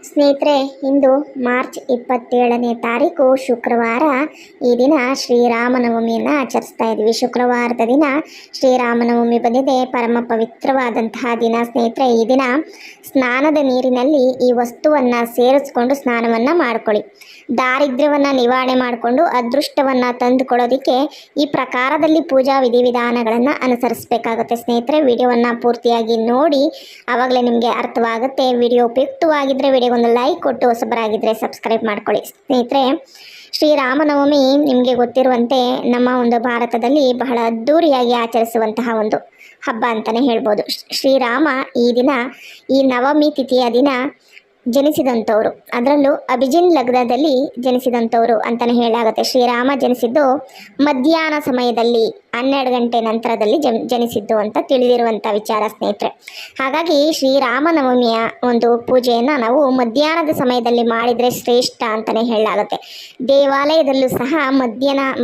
ಸ್ನೇಹಿತರೆ, ಇಂದು ಮಾರ್ಚ್ 27ನೇ ತಾರೀಕು ಶುಕ್ರವಾರ. ಈ ದಿನ ಶ್ರೀರಾಮನವಮಿಯನ್ನು ಆಚರಿಸ್ತಾ ಇದ್ದೀವಿ. ಶುಕ್ರವಾರದ ದಿನ ಶ್ರೀರಾಮನವಮಿ ಬಂದಿದೆ. ಪರಮ ಪವಿತ್ರವಾದಂತಹ ದಿನ ಸ್ನೇಹಿತರೆ. ಈ ದಿನ ಸ್ನಾನದ ನೀರಿನಲ್ಲಿ ಈ ವಸ್ತುವನ್ನು ಸೇರಿಸ್ಕೊಂಡು ಸ್ನಾನವನ್ನು ಮಾಡ್ಕೊಳ್ಳಿ. ದಾರಿದ್ರ್ಯವನ್ನು ನಿವಾರಣೆ ಮಾಡಿಕೊಂಡು ಅದೃಷ್ಟವನ್ನು ತಂದುಕೊಡೋದಕ್ಕೆ ಈ ಪ್ರಕಾರದಲ್ಲಿ ಪೂಜಾ ವಿಧಿವಿಧಾನಗಳನ್ನು ಅನುಸರಿಸಬೇಕಾಗುತ್ತೆ ಸ್ನೇಹಿತರೆ. ವಿಡಿಯೋವನ್ನು ಪೂರ್ತಿಯಾಗಿ ನೋಡಿ, ಆವಾಗಲೇ ನಿಮಗೆ ಅರ್ಥವಾಗುತ್ತೆ. ವಿಡಿಯೋ ಉಪಯುಕ್ತವಾಗಿದ್ದರೆ ವಿಡಿಯೋಗೊಂದು ಲೈಕ್ ಕೊಟ್ಟು, ಹೊಸಬರಾಗಿದ್ದರೆ ಸಬ್ಸ್ಕ್ರೈಬ್ ಮಾಡ್ಕೊಳ್ಳಿ ಸ್ನೇಹಿತರೆ. ಶ್ರೀರಾಮನವಮಿ ನಿಮಗೆ ಗೊತ್ತಿರುವಂತೆ ನಮ್ಮ ಒಂದು ಭಾರತದಲ್ಲಿ ಬಹಳ ಅದ್ಧೂರಿಯಾಗಿ ಆಚರಿಸುವಂತಹ ಒಂದು ಹಬ್ಬ ಅಂತಲೇ ಹೇಳ್ಬೋದು. ಶ್ರೀರಾಮ ಈ ದಿನ, ಈ ನವಮಿ ತಿಥಿಯ ದಿನ ಜನಿಸಿದಂಥವ್ರು, ಅದರಲ್ಲೂ ಅಭಿಜಿನ್ ಲಗ್ನದಲ್ಲಿ ಜನಿಸಿದಂಥವ್ರು ಅಂತಲೇ ಹೇಳಾಗುತ್ತೆ. ಶ್ರೀರಾಮ ಜನಿಸಿದ್ದು ಮಧ್ಯಾಹ್ನ ಸಮಯದಲ್ಲಿ 12 ಗಂಟೆ ನಂತರದಲ್ಲಿ ಜನಿಸಿದ್ದು ಅಂತ ತಿಳಿದಿರುವಂಥ ವಿಚಾರ ಸ್ನೇಹಿತರೆ. ಹಾಗಾಗಿ ಶ್ರೀರಾಮನವಮಿಯ ಒಂದು ಪೂಜೆಯನ್ನು ನಾವು ಮಧ್ಯಾಹ್ನದ ಸಮಯದಲ್ಲಿ ಮಾಡಿದರೆ ಶ್ರೇಷ್ಠ ಅಂತಲೇ ಹೇಳಲಾಗುತ್ತೆ. ದೇವಾಲಯದಲ್ಲೂ ಸಹ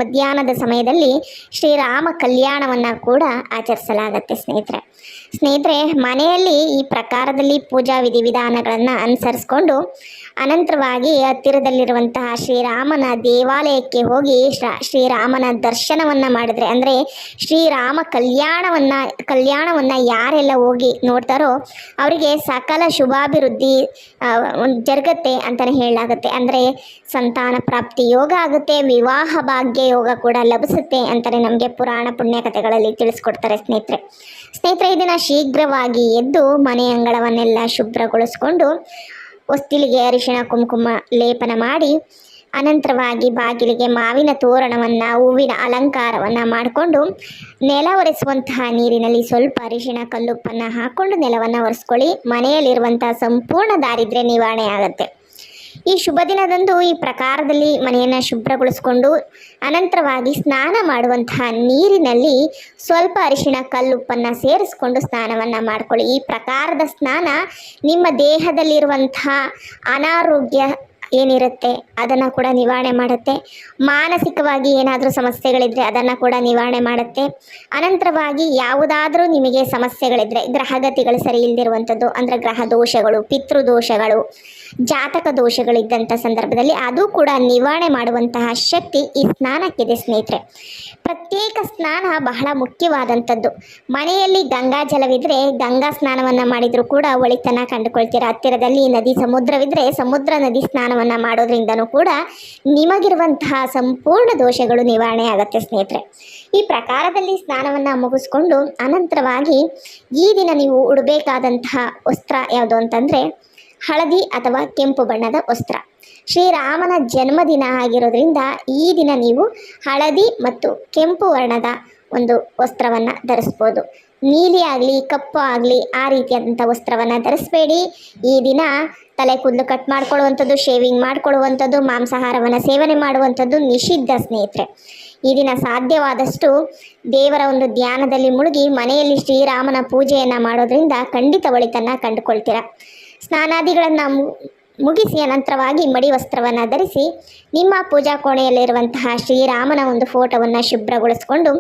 ಮಧ್ಯಾಹ್ನದ ಸಮಯದಲ್ಲಿ ಶ್ರೀರಾಮ ಕಲ್ಯಾಣವನ್ನು ಕೂಡ ಆಚರಿಸಲಾಗುತ್ತೆ ಸ್ನೇಹಿತರೆ. ಮನೆಯಲ್ಲಿ ಈ ಪ್ರಕಾರದಲ್ಲಿ ಪೂಜಾ ವಿಧಿವಿಧಾನಗಳನ್ನು ಅನುಸರಿಸ್ಕೊಂಡು ಅನಂತರವಾಗಿ ಹತ್ತಿರದಲ್ಲಿರುವಂತಹ ಶ್ರೀರಾಮನ ದೇವಾಲಯಕ್ಕೆ ಹೋಗಿ ಶ್ರೀರಾಮನ ದರ್ಶನವನ್ನು ಮಾಡಿದ್ರೆ, ಅಂದರೆ ಶ್ರೀರಾಮ ಕಲ್ಯಾಣವನ್ನು ಯಾರೆಲ್ಲ ಹೋಗಿ ನೋಡ್ತಾರೋ ಅವರಿಗೆ ಸಕಲ ಶುಭಾಭಿವೃದ್ಧಿ ಜರುಗತ್ತೆ ಅಂತಲೇ ಹೇಳಲಾಗುತ್ತೆ. ಅಂದರೆ ಸಂತಾನ ಪ್ರಾಪ್ತಿ ಯೋಗ ಆಗುತ್ತೆ, ವಿವಾಹ ಭಾಗ್ಯ ಯೋಗ ಕೂಡ ಲಭಿಸುತ್ತೆ ಅಂತಲೇ ನಮಗೆ ಪುರಾಣ ಪುಣ್ಯ ಕಥೆಗಳಲ್ಲಿ ತಿಳಿಸ್ಕೊಡ್ತಾರೆ ಸ್ನೇಹಿತರೆ. ಈ ದಿನ ಶೀಘ್ರವಾಗಿ ಎದ್ದು ಮನೆ ಅಂಗಳವನ್ನೆಲ್ಲ ಶುಭ್ರಗೊಳಿಸ್ಕೊಂಡು ಹೊಸ್ತಿಲಿಗೆ ಅರಿಶಿಣ ಕುಂಕುಮ ಲೇಪನ ಮಾಡಿ, ಅನಂತರವಾಗಿ ಬಾಗಿಲಿಗೆ ಮಾವಿನ ತೋರಣವನ್ನು, ಹೂವಿನ ಅಲಂಕಾರವನ್ನು ಮಾಡಿಕೊಂಡು ನೆಲ ಒರೆಸುವಂತಹ ನೀರಿನಲ್ಲಿ ಸ್ವಲ್ಪ ಅರಿಶಿಣ ಕಲ್ಲುಪ್ಪನ್ನು ಹಾಕ್ಕೊಂಡು ನೆಲವನ್ನು ಒರೆಸ್ಕೊಳ್ಳಿ. ಮನೆಯಲ್ಲಿರುವಂತಹ ಸಂಪೂರ್ಣ ದಾರಿದ್ರ್ಯ ನಿವಾರಣೆ ಆಗುತ್ತೆ. ಈ ಶುಭ ದಿನದಂದು ಈ ಪ್ರಕಾರದಲ್ಲಿ ಮನೆಯನ್ನು ಶುಭ್ರಗೊಳಿಸ್ಕೊಂಡು ಅನಂತರವಾಗಿ ಸ್ನಾನ ಮಾಡುವಂತಹ ನೀರಿನಲ್ಲಿ ಸ್ವಲ್ಪ ಅರಿಶಿಣ ಕಲ್ಲುಪ್ಪನ್ನು ಸೇರಿಸ್ಕೊಂಡು ಸ್ನಾನವನ್ನು ಮಾಡ್ಕೊಳ್ಳಿ. ಈ ಪ್ರಕಾರದ ಸ್ನಾನ ನಿಮ್ಮ ದೇಹದಲ್ಲಿರುವಂತಹ ಅನಾರೋಗ್ಯ ಏನಿರುತ್ತೆ ಅದನ್ನು ಕೂಡ ನಿವಾರಣೆ ಮಾಡುತ್ತೆ. ಮಾನಸಿಕವಾಗಿ ಏನಾದರೂ ಸಮಸ್ಯೆಗಳಿದ್ದರೆ ಅದನ್ನು ಕೂಡ ನಿವಾರಣೆ ಮಾಡುತ್ತೆ. ಅನಂತರವಾಗಿ ಯಾವುದಾದ್ರೂ ನಿಮಗೆ ಸಮಸ್ಯೆಗಳಿದ್ದರೆ, ಗ್ರಹಗತಿಗಳು ಸರಿ ಇಲ್ಲದಿರುವಂಥದ್ದು, ಅಂದರೆ ಗ್ರಹ ದೋಷಗಳು, ಪಿತೃದೋಷಗಳು, ಜಾತಕ ದೋಷಗಳಿದ್ದಂಥ ಸಂದರ್ಭದಲ್ಲಿ ಅದು ಕೂಡ ನಿವಾರಣೆ ಮಾಡುವಂತಹ ಶಕ್ತಿ ಈ ಸ್ನಾನಕ್ಕಿದೆ ಸ್ನೇಹಿತರೆ. ಪ್ರತ್ಯೇಕ ಸ್ನಾನ ಬಹಳ ಮುಖ್ಯವಾದಂಥದ್ದು. ಮನೆಯಲ್ಲಿ ಗಂಗಾ ಜಲವಿದ್ದರೆ ಗಂಗಾ ಸ್ನಾನವನ್ನು ಮಾಡಿದರೂ ಕೂಡ ಒಳಿತನ್ನು ಕಂಡುಕೊಳ್ತೀರ. ಹತ್ತಿರದಲ್ಲಿ ನದಿ ಸಮುದ್ರವಿದ್ದರೆ ಸಮುದ್ರ ನದಿ ಸ್ನಾನವನ್ನು ಮಾಡೋದ್ರಿಂದನೂ ಕೂಡ ನಿಮಗಿರುವಂತಹ ಸಂಪೂರ್ಣ ದೋಷಗಳು ನಿವಾರಣೆ ಆಗುತ್ತೆ ಸ್ನೇಹಿತರೆ. ಈ ಪ್ರಕಾರದಲ್ಲಿ ಸ್ನಾನವನ್ನು ಮುಗಿಸ್ಕೊಂಡು ಅನಂತರವಾಗಿ ಈ ದಿನ ನೀವು ಉಡಬೇಕಾದಂತಹ ವಸ್ತ್ರ ಯಾವುದು ಅಂತಂದರೆ ಹಳದಿ ಅಥವಾ ಕೆಂಪು ಬಣ್ಣದ ವಸ್ತ್ರ. ಶ್ರೀರಾಮನ ಜನ್ಮದಿನ ಆಗಿರೋದ್ರಿಂದ ಈ ದಿನ ನೀವು ಹಳದಿ ಮತ್ತು ಕೆಂಪು ವರ್ಣದ ಒಂದು ವಸ್ತ್ರವನ್ನು ಧರಿಸ್ಬೋದು. ನೀಲಿ ಆಗಲಿ ಕಪ್ಪು ಆಗಲಿ ಆ ರೀತಿಯಾದಂಥ ವಸ್ತ್ರವನ್ನು ಧರಿಸಬೇಡಿ. ಈ ದಿನ ತಲೆ ಕೂದಲು ಕಟ್ ಮಾಡ್ಕೊಳ್ಳುವಂಥದ್ದು, ಶೇವಿಂಗ್ ಮಾಡ್ಕೊಳ್ಳುವಂಥದ್ದು, ಮಾಂಸಾಹಾರವನ್ನು ಸೇವನೆ ಮಾಡುವಂಥದ್ದು ನಿಷಿದ್ಧ ಸ್ನೇಹಿತರೆ. ಈ ದಿನ ಸಾಧ್ಯವಾದಷ್ಟು ದೇವರ ಒಂದು ಧ್ಯಾನದಲ್ಲಿ ಮುಳುಗಿ ಮನೆಯಲ್ಲಿ ಶ್ರೀರಾಮನ ಪೂಜೆಯನ್ನು ಮಾಡೋದ್ರಿಂದ ಖಂಡಿತ ಒಳಿತನ್ನು ಕಂಡುಕೊಳ್ತೀರ. ಸ್ನಾನಾದಿಗಳನ್ನು ಮುಗಿಸಿ ಅನಂತರವಾಗಿ ಮಡಿ ವಸ್ತ್ರವನ್ನು ಧರಿಸಿ ನಿಮ್ಮ ಪೂಜಾ ಕೋಣೆಯಲ್ಲಿರುವಂತಹ ಶ್ರೀರಾಮನ ಒಂದು ಫೋಟೋವನ್ನು ಶುಭ್ರಗೊಳಿಸ್ಕೊಂಡು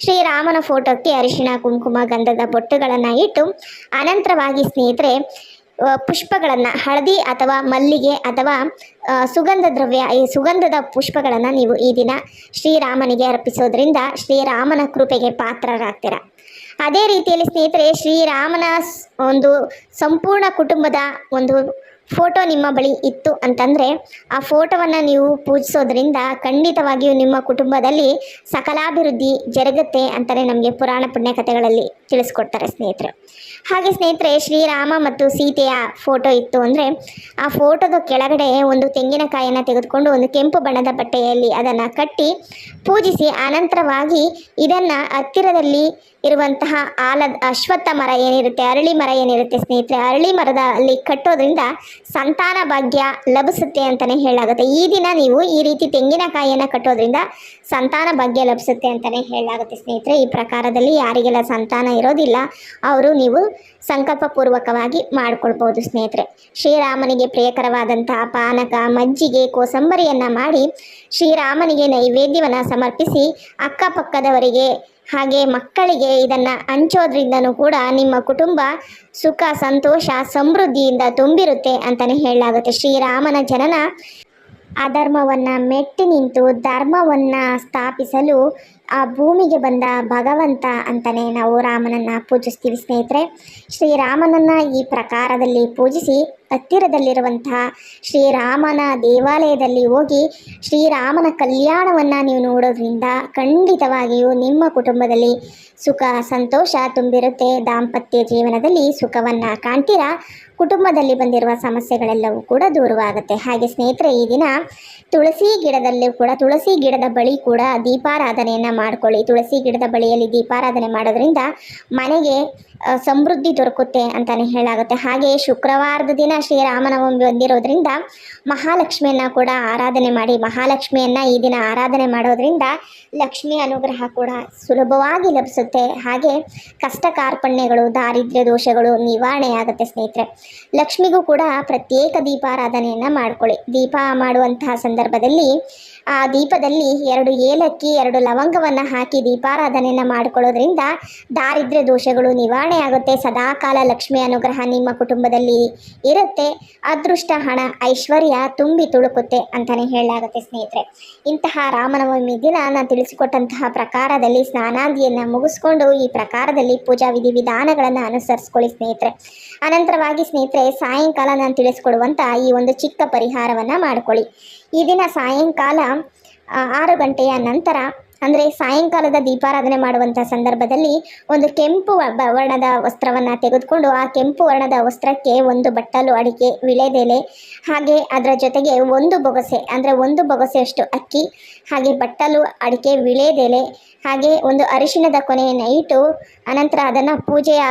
ಶ್ರೀರಾಮನ ಫೋಟೋಕ್ಕೆ ಅರಿಶಿಣ ಕುಂಕುಮ ಗಂಧದ ಬೊಟ್ಟುಗಳನ್ನು ಇಟ್ಟು ಅನಂತರವಾಗಿ ಸ್ನೇಹಿತರೆ ಪುಷ್ಪಗಳನ್ನು, ಹಳದಿ ಅಥವಾ ಮಲ್ಲಿಗೆ ಅಥವಾ ಸುಗಂಧ ದ್ರವ್ಯ, ಈ ಸುಗಂಧದ ಪುಷ್ಪಗಳನ್ನು ನೀವು ಈ ದಿನ ಶ್ರೀರಾಮನಿಗೆ ಅರ್ಪಿಸೋದ್ರಿಂದ ಶ್ರೀರಾಮನ ಕೃಪೆಗೆ ಪಾತ್ರರಾಗ್ತೀರ. ಅದೇ ರೀತಿಯಲ್ಲಿ ಸ್ನೇಹಿತರೆ, ಶ್ರೀರಾಮನ ಒಂದು ಸಂಪೂರ್ಣ ಕುಟುಂಬದ ಒಂದು ಫೋಟೋ ನಿಮ್ಮ ಬಳಿ ಇತ್ತು ಅಂತಂದರೆ ಆ ಫೋಟೋವನ್ನು ನೀವು ಪೂಜಿಸೋದ್ರಿಂದ ಖಂಡಿತವಾಗಿಯೂ ನಿಮ್ಮ ಕುಟುಂಬದಲ್ಲಿ ಸಕಲಾಭಿವೃದ್ಧಿ ಜರುಗುತ್ತೆ ಅಂತಲೇ ನಮಗೆ ಪುರಾಣ ಪುಣ್ಯ ಕಥೆಗಳಲ್ಲಿ ತಿಳಿಸ್ಕೊಡ್ತಾರೆ ಸ್ನೇಹಿತರೆ. ಹಾಗೆ ಸ್ನೇಹಿತರೆ, ಶ್ರೀರಾಮ ಮತ್ತು ಸೀತೆಯ ಫೋಟೋ ಇತ್ತು ಅಂದರೆ ಆ ಫೋಟೋದ ಕೆಳಗಡೆ ಒಂದು ತೆಂಗಿನಕಾಯಿಯನ್ನು ತೆಗೆದುಕೊಂಡು ಒಂದು ಕೆಂಪು ಬಣ್ಣದ ಬಟ್ಟೆಯಲ್ಲಿ ಅದನ್ನು ಕಟ್ಟಿ ಪೂಜಿಸಿ ಅನಂತರವಾಗಿ ಇದನ್ನು ಹತ್ತಿರದಲ್ಲಿ ಇರುವಂತಹ ಅಶ್ವತ್ಥ ಮರ ಏನಿರುತ್ತೆ, ಅರಳಿ ಮರ ಏನಿರುತ್ತೆ ಸ್ನೇಹಿತರೆ, ಅರಳಿ ಮರದ ಅಲ್ಲಿ ಕಟ್ಟೋದ್ರಿಂದ ಸಂತಾನ ಭಾಗ್ಯ ಲಭಿಸುತ್ತೆ ಅಂತಲೇ ಹೇಳಲಾಗುತ್ತೆ. ಈ ದಿನ ನೀವು ಈ ರೀತಿ ತೆಂಗಿನಕಾಯಿಯನ್ನು ಕಟ್ಟೋದ್ರಿಂದ ಸಂತಾನ ಭಾಗ್ಯ ಲಭಿಸುತ್ತೆ ಅಂತಲೇ ಹೇಳಲಾಗುತ್ತೆ ಸ್ನೇಹಿತರೆ. ಈ ಪ್ರಕಾರದಲ್ಲಿ ಯಾರಿಗೆಲ್ಲ ಸಂತಾನ ಇರೋದಿಲ್ಲ ಅವರು ನೀವು ಸಂಕಲ್ಪಪೂರ್ವಕವಾಗಿ ಮಾಡಿಕೊಳ್ಬೋದು ಸ್ನೇಹಿತರೆ. ಶ್ರೀರಾಮನಿಗೆ ಪ್ರಿಯಕರವಾದಂತಹ ಪಾನಕ, ಮಜ್ಜಿಗೆ, ಕೋಸಂಬರಿಯನ್ನು ಮಾಡಿ ಶ್ರೀರಾಮನಿಗೆ ನೈವೇದ್ಯವನ್ನು ಸಮರ್ಪಿಸಿ ಅಕ್ಕಪಕ್ಕದವರಿಗೆ ಹಾಗೆ ಮಕ್ಕಳಿಗೆ ಇದನ್ನು ಹಂಚೋದ್ರಿಂದನೂ ಕೂಡ ನಿಮ್ಮ ಕುಟುಂಬ ಸುಖ ಸಂತೋಷ ಸಮೃದ್ಧಿಯಿಂದ ತುಂಬಿರುತ್ತೆ ಅಂತಲೇ ಹೇಳಲಾಗುತ್ತೆ. ಶ್ರೀರಾಮನ ಜನನ ಅಧರ್ಮವನ್ನು ಮೆಟ್ಟಿ ನಿಂತು ಧರ್ಮವನ್ನು ಸ್ಥಾಪಿಸಲು ಆ ಭೂಮಿಗೆ ಬಂದ ಭಗವಂತ ಅಂತಲೇ ನಾವು ರಾಮನನ್ನು ಪೂಜಿಸ್ತೀವಿ ಸ್ನೇಹಿತರೆ. ಶ್ರೀರಾಮನನ್ನು ಈ ಪ್ರಕಾರದಲ್ಲಿ ಪೂಜಿಸಿ ಹತ್ತಿರದಲ್ಲಿರುವಂತಹ ಶ್ರೀರಾಮನ ದೇವಾಲಯದಲ್ಲಿ ಹೋಗಿ ಶ್ರೀರಾಮನ ಕಲ್ಯಾಣವನ್ನು ನೀವು ನೋಡೋದ್ರಿಂದ ಖಂಡಿತವಾಗಿಯೂ ನಿಮ್ಮ ಕುಟುಂಬದಲ್ಲಿ ಸುಖ ಸಂತೋಷ ತುಂಬಿರುತ್ತೆ. ದಾಂಪತ್ಯ ಜೀವನದಲ್ಲಿ ಸುಖವನ್ನು ಕಾಣ್ತೀರಾ. ಕುಟುಂಬದಲ್ಲಿ ಬಂದಿರುವ ಸಮಸ್ಯೆಗಳೆಲ್ಲವೂ ಕೂಡ ದೂರವಾಗುತ್ತೆ. ಹಾಗೆ ಸ್ನೇಹಿತರೆ, ಈ ದಿನ ತುಳಸಿ ಗಿಡದಲ್ಲೂ ಕೂಡ ತುಳಸಿ ಗಿಡದ ಬಳಿ ಕೂಡ ದೀಪಾರಾಧನೆಯನ್ನು ಮಾಡ್ಕೊಳ್ಳಿ. ತುಳಸಿ ಗಿಡದ ಬಳಿಯಲ್ಲಿ ದೀಪಾರಾಧನೆ ಮಾಡೋದ್ರಿಂದ ಮನೆಗೆ ಸಮೃದ್ಧಿ ದೊರಕುತ್ತೆ ಅಂತಲೇ ಹೇಳಾಗುತ್ತೆ. ಹಾಗೆ ಶುಕ್ರವಾರದ ದಿನ ಶ್ರೀರಾಮನವಮಿ ಬಂದಿರೋದ್ರಿಂದ ಮಹಾಲಕ್ಷ್ಮಿಯನ್ನು ಕೂಡ ಆರಾಧನೆ ಮಾಡಿ. ಮಹಾಲಕ್ಷ್ಮಿಯನ್ನು ಈ ದಿನ ಆರಾಧನೆ ಮಾಡೋದ್ರಿಂದ ಲಕ್ಷ್ಮಿ ಅನುಗ್ರಹ ಕೂಡ ಸುಲಭವಾಗಿ ಲಭಿಸುತ್ತೆ. ಹಾಗೆ ಕಷ್ಟ ಕಾರ್ಪಣ್ಯಗಳು ದಾರಿದ್ರ್ಯ ದೋಷಗಳು ನಿವಾರಣೆ ಆಗುತ್ತೆ ಸ್ನೇಹಿತರೆ. ಲಕ್ಷ್ಮಿಗೂ ಕೂಡ ಪ್ರತ್ಯೇಕ ದೀಪಾರಾಧನೆಯನ್ನು ಮಾಡ್ಕೊಳ್ಳಿ. ದೀಪ ಮಾಡುವಂತಹ ಸಂದರ್ಭದಲ್ಲಿ ಆ ದೀಪದಲ್ಲಿ 2 ಏಲಕ್ಕಿ 2 ಲವಂಗವನ್ನು ಹಾಕಿ ದೀಪಾರಾಧನೆಯನ್ನು ಮಾಡಿಕೊಳ್ಳೋದ್ರಿಂದ ದಾರಿದ್ರ್ಯ ದೋಷಗಳು ನಿವಾರಣೆ ಆಗುತ್ತೆ. ಸದಾಕಾಲ ಲಕ್ಷ್ಮಿ ಅನುಗ್ರಹ ನಿಮ್ಮ ಕುಟುಂಬದಲ್ಲಿ ಇರುತ್ತೆ. ಅದೃಷ್ಟ ಹಣ ಐಶ್ವರ್ಯ ತುಂಬಿ ತುಳುಕುತ್ತೆ ಅಂತಲೇ ಹೇಳಲಾಗುತ್ತೆ ಸ್ನೇಹಿತರೆ. ಇಂತಹ ರಾಮನವಮಿ ದಿನ ನಾನು ತಿಳಿಸಿಕೊಟ್ಟಂತಹ ಪ್ರಕಾರದಲ್ಲಿ ಸ್ನಾನಾದಿಯನ್ನು ಮುಗಿಸ್ಕೊಂಡು ಈ ಪ್ರಕಾರದಲ್ಲಿ ಪೂಜಾ ವಿಧಿವಿಧಾನಗಳನ್ನು ಅನುಸರಿಸ್ಕೊಳ್ಳಿ ಸ್ನೇಹಿತರೆ. ಅನಂತರವಾಗಿ ಸ್ನೇಹಿತರೆ, ಸಾಯಂಕಾಲ ನಾನು ತಿಳಿಸ್ಕೊಡುವಂಥ ಈ ಒಂದು ಚಿಕ್ಕ ಪರಿಹಾರವನ್ನು ಮಾಡ್ಕೊಳ್ಳಿ. ಈ ದಿನ ಸಾಯಂಕಾಲ 6 ಗಂಟೆಯ ನಂತರ ಅಂದರೆ ಸಾಯಂಕಾಲದ ದೀಪಾರಾಧನೆ ಮಾಡುವಂಥ ಸಂದರ್ಭದಲ್ಲಿ ಒಂದು ಕೆಂಪು ವರ್ಣದ ವಸ್ತ್ರವನ್ನು ತೆಗೆದುಕೊಂಡು ಆ ಕೆಂಪು ವರ್ಣದ ವಸ್ತ್ರಕ್ಕೆ 1 ಬಟ್ಟಲು ಅಡಿಕೆ ವಿಳೆದೆಲೆ ಹಾಗೆ ಅದರ ಜೊತೆಗೆ 1 ಬೊಗಸೆ ಅಂದರೆ 1 ಬೊಗಸೆಯಷ್ಟು ಅಕ್ಕಿ ಹಾಗೆ ಬಟ್ಟಲು ಅಡಿಕೆ ವಿಳೆದೆಲೆ ಹಾಗೆ ಒಂದು ಅರಿಶಿಣದ ಕೊನೆಯನ್ನು ಇಟ್ಟು ಅನಂತರ ಅದನ್ನು ಪೂಜೆಯ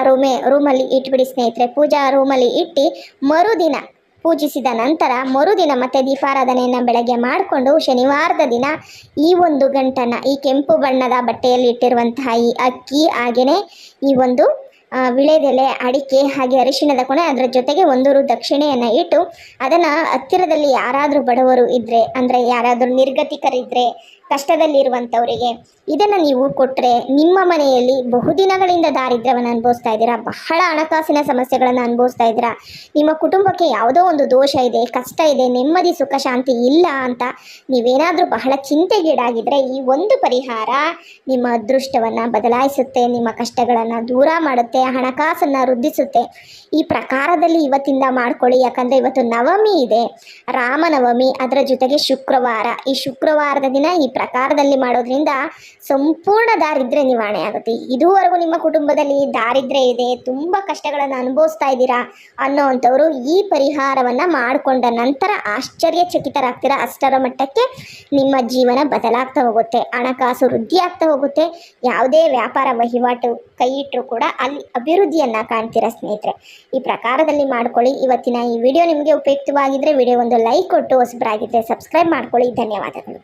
ರೂಮಲ್ಲಿ ಇಟ್ಬಿಡಿ ಸ್ನೇಹಿತರೆ. ಪೂಜಾ ರೂಮಲ್ಲಿ ಇಟ್ಟು ಮರುದಿನ ಪೂಜಿಸಿದ ನಂತರ ಮರುದಿನ ಮತ್ತೆ ದೀಪಾರಾಧನೆಯನ್ನು ಬೆಳಗ್ಗೆ ಮಾಡಿಕೊಂಡು ಶನಿವಾರದ ದಿನ ಈ 1 ಗಂಟನ್ನು ಈ ಕೆಂಪು ಬಣ್ಣದ ಬಟ್ಟೆಯಲ್ಲಿ ಇಟ್ಟಿರುವಂತಹ ಈ ಅಕ್ಕಿ ಹಾಗೆಯೇ ಈ ಒಂದು ವಿಳೆದೆಲೆ ಅಡಿಕೆ ಹಾಗೆ ಅರಿಶಿಣದ ಕೊನೆ ಅದರ ಜೊತೆಗೆ 1 ರು ದಕ್ಷಿಣೆಯನ್ನು ಇಟ್ಟು ಅದನ್ನು ಹತ್ತಿರದಲ್ಲಿ ಯಾರಾದರೂ ಬಡವರು ಇದ್ದರೆ ಅಂದರೆ ಯಾರಾದರೂ ನಿರ್ಗತಿಕರಿದ್ದರೆ ಕಷ್ಟದಲ್ಲಿರುವಂಥವರಿಗೆ ಇದನ್ನು ನೀವು ಕೊಟ್ಟರೆ ನಿಮ್ಮ ಮನೆಯಲ್ಲಿ ಬಹುದಿನಗಳಿಂದ ದಾರಿದ್ರ್ಯವನ್ನು ಅನುಭವಿಸ್ತಾ ಇದ್ದೀರಾ, ಬಹಳ ಹಣಕಾಸಿನ ಸಮಸ್ಯೆಗಳನ್ನು ಅನುಭವಿಸ್ತಾ ಇದ್ದೀರಾ, ನಿಮ್ಮ ಕುಟುಂಬಕ್ಕೆ ಯಾವುದೋ ಒಂದು ದೋಷ ಇದೆ, ಕಷ್ಟ ಇದೆ, ನೆಮ್ಮದಿ ಸುಖ ಶಾಂತಿ ಇಲ್ಲ ಅಂತ ನೀವೇನಾದರೂ ಬಹಳ ಚಿಂತೆಗೀಡಾಗಿದ್ದರೆ ಈ ಒಂದು ಪರಿಹಾರ ನಿಮ್ಮ ಅದೃಷ್ಟವನ್ನು ಬದಲಾಯಿಸುತ್ತೆ, ನಿಮ್ಮ ಕಷ್ಟಗಳನ್ನು ದೂರ ಮಾಡುತ್ತೆ, ಹಣಕಾಸನ್ನು ವೃದ್ಧಿಸುತ್ತೆ. ಈ ಪ್ರಕಾರದಲ್ಲಿ ಇವತ್ತಿಂದ ಮಾಡ್ಕೊಳ್ಳಿ. ಯಾಕಂದರೆ ಇವತ್ತು ನವಮಿ ಇದೆ, ರಾಮನವಮಿ, ಅದರ ಜೊತೆಗೆ ಶುಕ್ರವಾರ. ಈ ಶುಕ್ರವಾರದ ದಿನ ಈ ಪ್ರಕಾರದಲ್ಲಿ ಮಾಡೋದ್ರಿಂದ ಸಂಪೂರ್ಣ ದಾರಿದ್ರ್ಯ ನಿವಾರಣೆ ಆಗುತ್ತೆ. ಇದುವರೆಗೂ ನಿಮ್ಮ ಕುಟುಂಬದಲ್ಲಿ ದಾರಿದ್ರ್ಯ ಇದೆ, ತುಂಬ ಕಷ್ಟಗಳನ್ನು ಅನುಭವಿಸ್ತಾ ಇದ್ದೀರಾ ಅನ್ನೋವಂಥವ್ರು ಈ ಪರಿಹಾರವನ್ನು ಮಾಡಿಕೊಂಡ ನಂತರ ಆಶ್ಚರ್ಯಚಕಿತರಾಗ್ತೀರಾ. ಅಷ್ಟರ ಮಟ್ಟಕ್ಕೆ ನಿಮ್ಮ ಜೀವನ ಬದಲಾಗ್ತಾ ಹೋಗುತ್ತೆ, ಹಣಕಾಸು ವೃದ್ಧಿ ಆಗ್ತಾ ಹೋಗುತ್ತೆ. ಯಾವುದೇ ವ್ಯಾಪಾರ ವಹಿವಾಟು ಕೈ ಇಟ್ಟರೂ ಕೂಡ ಅಲ್ಲಿ ಅಭಿವೃದ್ಧಿಯನ್ನು ಕಾಣ್ತೀರಾ ಸ್ನೇಹಿತರೆ. ಈ ಪ್ರಕಾರದಲ್ಲಿ ಮಾಡ್ಕೊಳ್ಳಿ. ಇವತ್ತಿನ ಈ ವಿಡಿಯೋ ನಿಮಗೆ ಉಪಯುಕ್ತವಾಗಿದ್ದರೆ ವಿಡಿಯೋ ಒಂದು ಲೈಕ್ ಕೊಟ್ಟು ಹೊಸಬರಾಗಿದ್ದರೆ ಸಬ್ಸ್ಕ್ರೈಬ್ ಮಾಡ್ಕೊಳ್ಳಿ. ಧನ್ಯವಾದಗಳು.